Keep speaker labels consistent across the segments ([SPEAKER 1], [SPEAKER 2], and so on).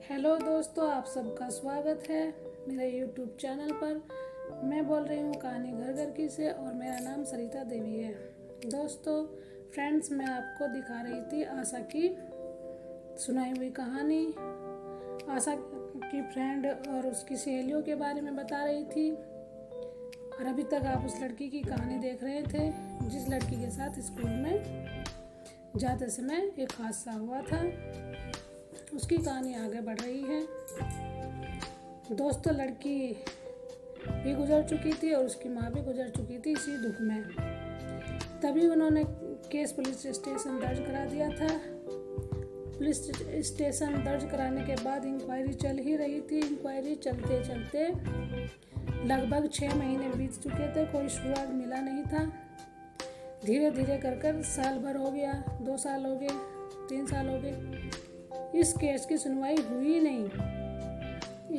[SPEAKER 1] Hello दोस्तों, आप सबका स्वागत है मेरे YouTube चैनल पर। मैं बोल रही हूँ कहानी घर घर की से और मेरा नाम सरिता देवी है। दोस्तों फ्रेंड्स, मैं आपको दिखा रही थी आशा की सुनाई हुई कहानी। आशा की फ्रेंड और उसकी सहेलियों के बारे में बता रही थी। और अभी तक आप उस लड़की की कहानी देख रहे थे जिस लड़की के साथ स्कूल में जाते समय एक हादसा हुआ था। उसकी कहानी आगे बढ़ रही है। दोस्तों, लड़की भी गुजर चुकी थी और उसकी माँ भी गुजर चुकी थी इसी दुख में। तभी उन्होंने केस पुलिस स्टेशन दर्ज करा दिया था। पुलिस स्टेशन दर्ज कराने के बाद इंक्वायरी चल ही रही थी। इंक्वायरी चलते चलते लगभग 6 महीने बीत चुके थे, कोई सुराग मिला नहीं था। धीरे धीरे कर साल भर हो गया, 2 साल हो गए, 3 साल हो गए, इस केस की सुनवाई हुई नहीं।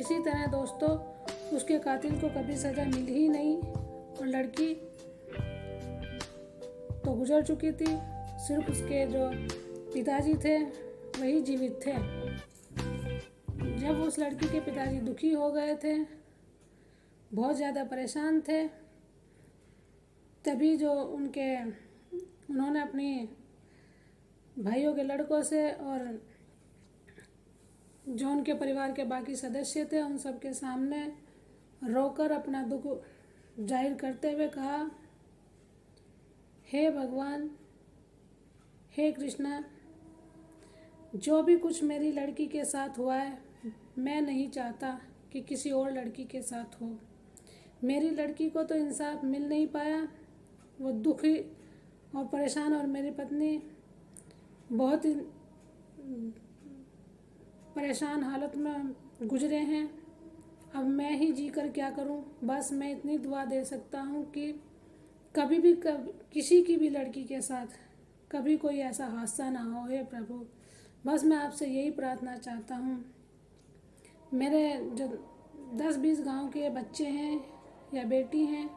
[SPEAKER 1] इसी तरह दोस्तों उसके कातिल को कभी सज़ा मिली ही नहीं और लड़की तो गुजर चुकी थी। सिर्फ उसके जो पिताजी थे वही जीवित थे। जब उस लड़की के पिताजी दुखी हो गए थे, बहुत ज़्यादा परेशान थे, तभी जो उन्होंने अपनी भाइयों के लड़कों से और जो उनके परिवार के बाकी सदस्य थे उन सब के सामने रोकर अपना दुख जाहिर करते हुए कहा, हे भगवान, हे कृष्णा, जो भी कुछ मेरी लड़की के साथ हुआ है मैं नहीं चाहता कि किसी और लड़की के साथ हो। मेरी लड़की को तो इंसाफ मिल नहीं पाया, वो दुखी और परेशान और मेरी पत्नी बहुत ही परेशान हालत में गुजरे हैं। अब मैं ही जी कर क्या करूं। बस मैं इतनी दुआ दे सकता हूं कि कभी किसी की भी लड़की के साथ कभी कोई ऐसा हादसा ना हो। हे प्रभु, बस मैं आपसे यही प्रार्थना चाहता हूं। मेरे जो 10-20 गांव के बच्चे हैं या बेटी हैं,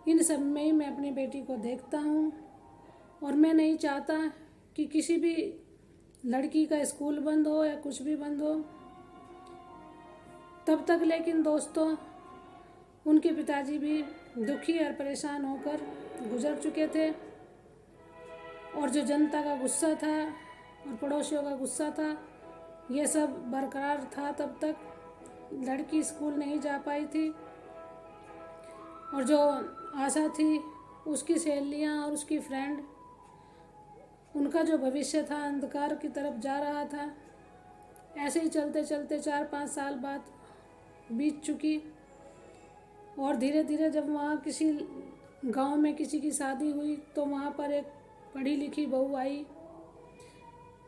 [SPEAKER 1] इन सब में ही मैं अपनी बेटी को देखता हूं और मैं नहीं चाहता कि किसी भी लड़की का स्कूल बंद हो या कुछ भी बंद हो तब तक। लेकिन दोस्तों उनके पिताजी भी दुखी और परेशान होकर गुजर चुके थे और जो जनता का गुस्सा था और पड़ोसियों का गुस्सा था, ये सब बरकरार था तब तक। लड़की स्कूल नहीं जा पाई थी और जो आशा थी, उसकी सहेलियाँ और उसकी फ्रेंड, उनका जो भविष्य था अंधकार की तरफ जा रहा था। ऐसे ही चलते चलते 4-5 साल बाद बीत चुकी और धीरे धीरे जब वहाँ किसी गांव में किसी की शादी हुई तो वहाँ पर एक पढ़ी लिखी बहू आई।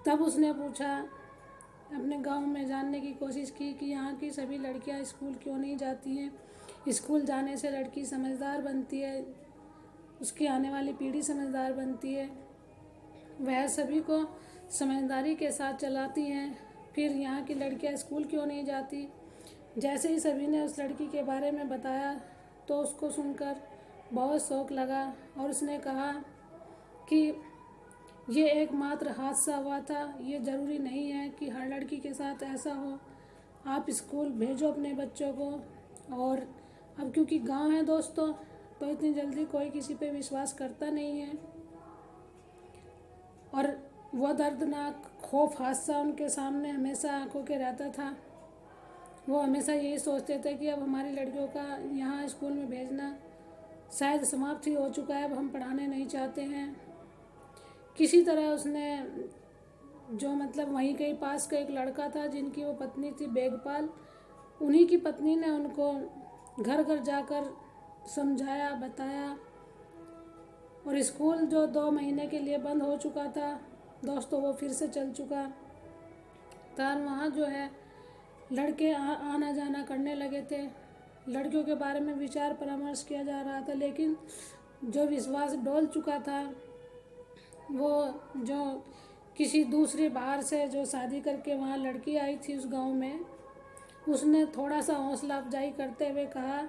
[SPEAKER 1] तब उसने पूछा, अपने गांव में जानने की कोशिश की कि यहाँ की सभी लड़कियाँ स्कूल क्यों नहीं जाती हैं। स्कूल जाने से लड़की समझदार बनती है, उसकी आने वाली पीढ़ी समझदार बनती है, वह सभी को समझदारी के साथ चलाती हैं। फिर यहाँ की लड़कियाँ स्कूल क्यों नहीं जाती। जैसे ही सभी ने उस लड़की के बारे में बताया तो उसको सुनकर बहुत शौक लगा और उसने कहा कि ये एकमात्र हादसा हुआ था, ये ज़रूरी नहीं है कि हर लड़की के साथ ऐसा हो। आप स्कूल भेजो अपने बच्चों को। और अब क्योंकि गांव है दोस्तों, तो इतनी जल्दी कोई किसी पे विश्वास करता नहीं है और वह दर्दनाक खौफ हादसा उनके सामने हमेशा आंखों के रहता था। वो हमेशा यही सोचते थे कि अब हमारी लड़कियों का यहाँ स्कूल में भेजना शायद समाप्त ही हो चुका है, अब हम पढ़ाने नहीं चाहते हैं। किसी तरह उसने जो वहीं के पास का एक लड़का था जिनकी वो पत्नी थी बेगपाल, उन्हीं की पत्नी ने उनको घर घर जाकर समझाया, बताया और स्कूल जो 2 महीने के लिए बंद हो चुका था दोस्तों वो फिर से चल चुका था। वहाँ जो है लड़के आना जाना करने लगे थे। लड़कियों के बारे में विचार परामर्श किया जा रहा था, लेकिन जो विश्वास डोल चुका था, वो जो किसी दूसरे बाहर से जो शादी करके वहाँ लड़की आई थी उस गांव में, उसने थोड़ा सा हौसला अफजाई करते हुए कहा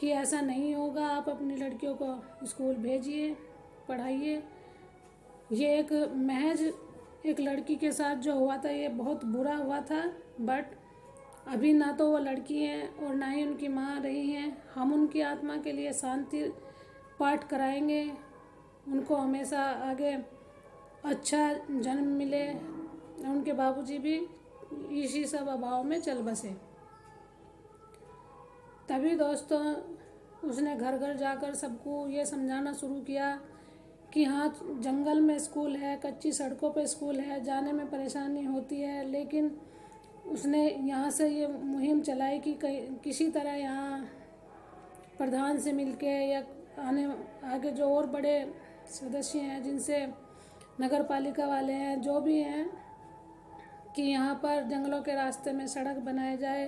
[SPEAKER 1] कि ऐसा नहीं होगा, आप अपनी लड़कियों को स्कूल भेजिए, पढ़ाइए। ये एक महज एक लड़की के साथ जो हुआ था ये बहुत बुरा हुआ था, बट अभी ना तो वो लड़की हैं और ना ही उनकी माँ रही हैं। हम उनकी आत्मा के लिए शांति पाठ कराएंगे, उनको हमेशा आगे अच्छा जन्म मिले, उनके बाबूजी भी इसी सब अभाव में चल बसे। तभी दोस्तों उसने घर घर जाकर सबको ये समझाना शुरू किया कि हाँ, जंगल में स्कूल है, कच्ची सड़कों पे स्कूल है, जाने में परेशानी होती है, लेकिन उसने यहाँ से ये मुहिम चलाई कि किसी तरह यहाँ प्रधान से मिलके या आगे जो और बड़े सदस्य हैं, जिनसे नगर पालिका वाले हैं, जो भी हैं, कि यहाँ पर जंगलों के रास्ते में सड़क बनाए जाए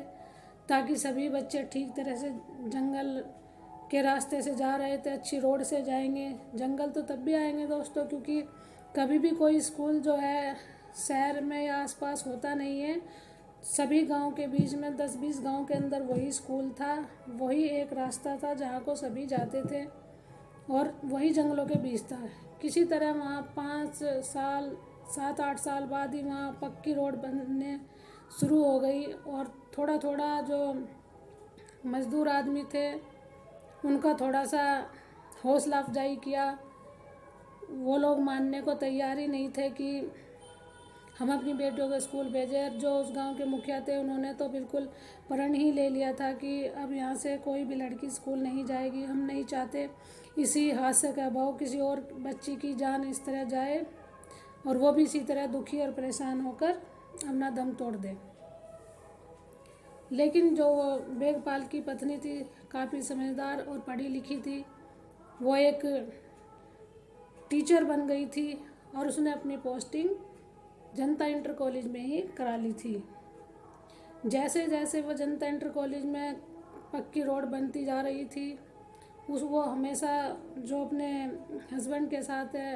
[SPEAKER 1] ताकि सभी बच्चे ठीक तरह से जंगल के रास्ते से जा रहे थे, अच्छी रोड से जाएंगे। जंगल तो तब भी आएंगे दोस्तों, क्योंकि कभी भी कोई स्कूल जो है शहर में या आसपास होता नहीं है। सभी गांव के बीच में 10-20 गांव के अंदर वही स्कूल था, वही एक रास्ता था जहाँ को सभी जाते थे, और वही जंगलों के बीच था। किसी तरह वहाँ 7-8 साल बाद ही वहाँ पक्की रोड बनने शुरू हो गई, और थोड़ा थोड़ा जो मज़दूर आदमी थे उनका थोड़ा सा हौसला अफजाई किया। वो लोग मानने को तैयार ही नहीं थे कि हम अपनी बेटियों को स्कूल भेजें। जो उस गांव के मुखिया थे उन्होंने तो बिल्कुल प्रण ही ले लिया था कि अब यहाँ से कोई भी लड़की स्कूल नहीं जाएगी, हम नहीं चाहते इसी हादसे का अभाव किसी और बच्ची की जान इस तरह जाए और वो भी इसी तरह दुखी और परेशान होकर अपना दम तोड़ दे। लेकिन जो बेगपाल की पत्नी थी, काफ़ी समझदार और पढ़ी लिखी थी, वो एक टीचर बन गई थी और उसने अपनी पोस्टिंग जनता इंटर कॉलेज में ही करा ली थी। जैसे जैसे वो जनता इंटर कॉलेज में पक्की रोड बनती जा रही थी, वो हमेशा जो अपने हस्बैंड के साथ है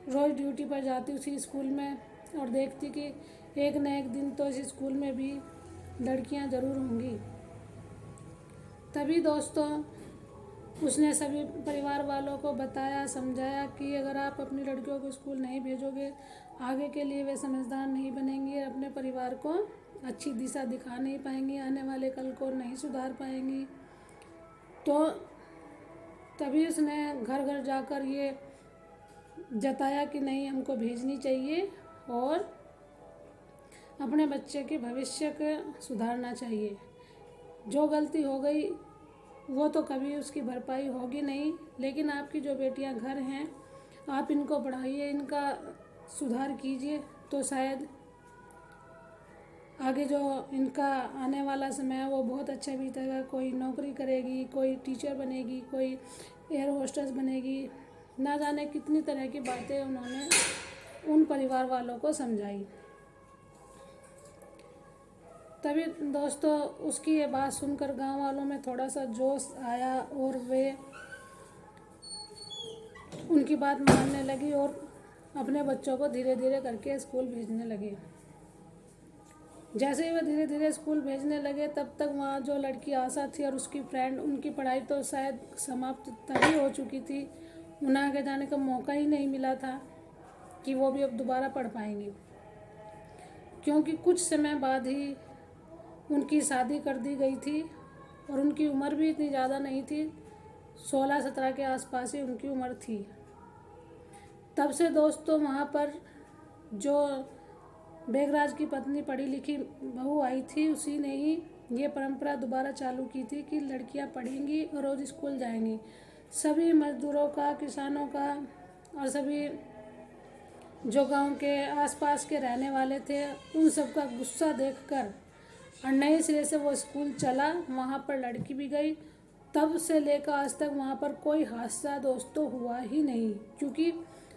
[SPEAKER 1] रोज़ ड्यूटी पर जाती उसी स्कूल में और देखती कि एक न एक दिन तो इस स्कूल में भी लड़कियां ज़रूर होंगी। तभी दोस्तों उसने सभी परिवार वालों को बताया, समझाया कि अगर आप अपनी लड़कियों को स्कूल नहीं भेजोगे, आगे के लिए वे समझदार नहीं बनेंगी, अपने परिवार को अच्छी दिशा दिखा नहीं पाएंगी, आने वाले कल को नहीं सुधार पाएंगी। तो तभी उसने घर घर जाकर ये जताया कि नहीं, हमको भेजनी चाहिए और अपने बच्चे के भविष्य को सुधारना चाहिए। जो गलती हो गई वो तो कभी उसकी भरपाई होगी नहीं, लेकिन आपकी जो बेटियां घर हैं आप इनको पढ़ाइए, इनका सुधार कीजिए, तो शायद आगे जो इनका आने वाला समय है वो बहुत अच्छा बीतेगा। कोई नौकरी करेगी, कोई टीचर बनेगी, कोई एयर होस्टेस बनेगी, ना जाने कितनी तरह की बातें उन्होंने उन परिवार वालों को समझाई। तभी दोस्तों उसकी ये बात सुनकर गांव वालों में थोड़ा सा जोश आया और वे उनकी बात मानने लगी और अपने बच्चों को धीरे धीरे करके स्कूल भेजने लगे। जैसे ही वो धीरे धीरे स्कूल भेजने लगे, तब तक वहाँ जो लड़की आशा थी और उसकी फ्रेंड, उनकी पढ़ाई तो शायद समाप्त तभी हो चुकी थी, उन्हें आगे जाने का मौका ही नहीं मिला था कि वो भी अब दोबारा पढ़ पाएंगी, क्योंकि कुछ समय बाद ही उनकी शादी कर दी गई थी और उनकी उम्र भी इतनी ज़्यादा नहीं थी, 16-17 के आसपास ही उनकी उम्र थी। तब से दोस्तों वहाँ पर जो बेगराज की पत्नी पढ़ी लिखी बहू आई थी, उसी ने ही ये परंपरा दोबारा चालू की थी कि लड़कियाँ पढ़ेंगी और रोज़ स्कूल जाएंगी। सभी मजदूरों का, किसानों का और सभी जो गांव के आसपास के रहने वाले थे, उन सब का गुस्सा देखकर और नए सिरे से वो स्कूल चला। वहाँ पर लड़की भी गई। तब से लेकर आज तक वहाँ पर कोई हादसा दोस्तों हुआ ही नहीं, क्योंकि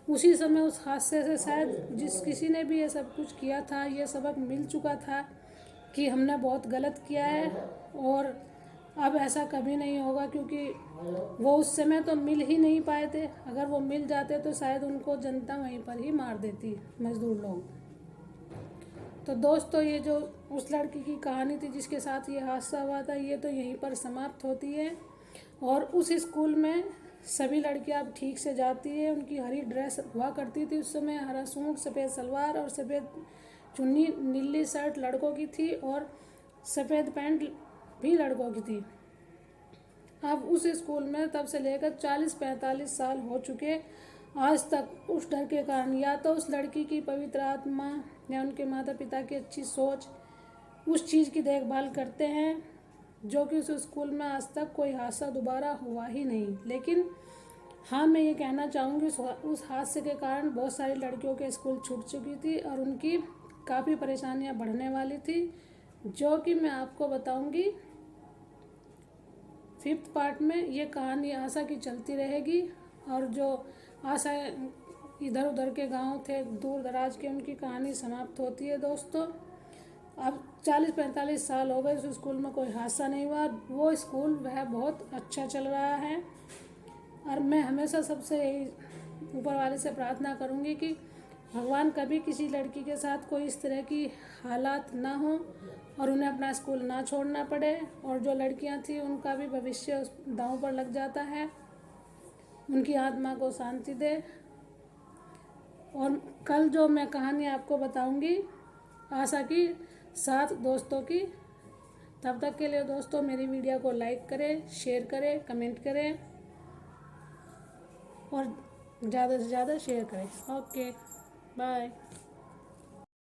[SPEAKER 1] उसी समय उस हादसे से शायद जिस किसी ने भी ये सब कुछ किया था, ये सबक मिल चुका था कि हमने बहुत गलत किया है और अब ऐसा कभी नहीं होगा, क्योंकि वो उस समय तो मिल ही नहीं पाए थे। अगर वो मिल जाते तो शायद उनको जनता वहीं पर ही मार देती, मजदूर लोग। तो दोस्तों ये जो उस लड़की की कहानी थी जिसके साथ ये हादसा हुआ था, ये तो यहीं पर समाप्त होती है। और उस स्कूल में सभी लड़कियां अब ठीक से जाती है। उनकी हरी ड्रेस हुआ करती थी उस समय, हरा सूट, सफ़ेद सलवार और सफ़ेद चुन्नी, नीली शर्ट लड़कों की थी और सफ़ेद पैंट भी लड़कों की थी। अब उस स्कूल में तब से लेकर 40-45 साल हो चुके, आज तक उस डर के कारण या तो उस लड़की की पवित्र आत्मा या उनके माता पिता की अच्छी सोच उस चीज़ की देखभाल करते हैं, जो कि उस स्कूल में आज तक कोई हादसा दोबारा हुआ ही नहीं। लेकिन हाँ, मैं ये कहना चाहूँगी उस हादसे के कारण बहुत सारी लड़कियों के स्कूल छूट चुकी थी और उनकी काफ़ी परेशानियाँ बढ़ने वाली थी, जो कि मैं आपको बताऊँगी 5th पार्ट में। ये कहानी आशा की चलती रहेगी और जो आशा इधर उधर के गांव थे दूर दराज के, उनकी कहानी समाप्त होती है दोस्तों। अब 40-45 साल हो गए, उस स्कूल में कोई हादसा नहीं हुआ। वो स्कूल वह बहुत अच्छा चल रहा है और मैं हमेशा सबसे ऊपर वाले से प्रार्थना करूंगी कि भगवान कभी किसी लड़की के साथ कोई इस तरह की हालात ना हो और उन्हें अपना स्कूल ना छोड़ना पड़े, और जो लड़कियां थी उनका भी भविष्य उस दांव पर लग जाता है, उनकी आत्मा को शांति दे। और कल जो मैं कहानी आपको बताऊंगी आशा की 7 दोस्तों की, तब तक के लिए दोस्तों मेरी वीडियो को लाइक करें, शेयर करें, कमेंट करें और ज़्यादा से ज़्यादा शेयर करें। Okay, bye.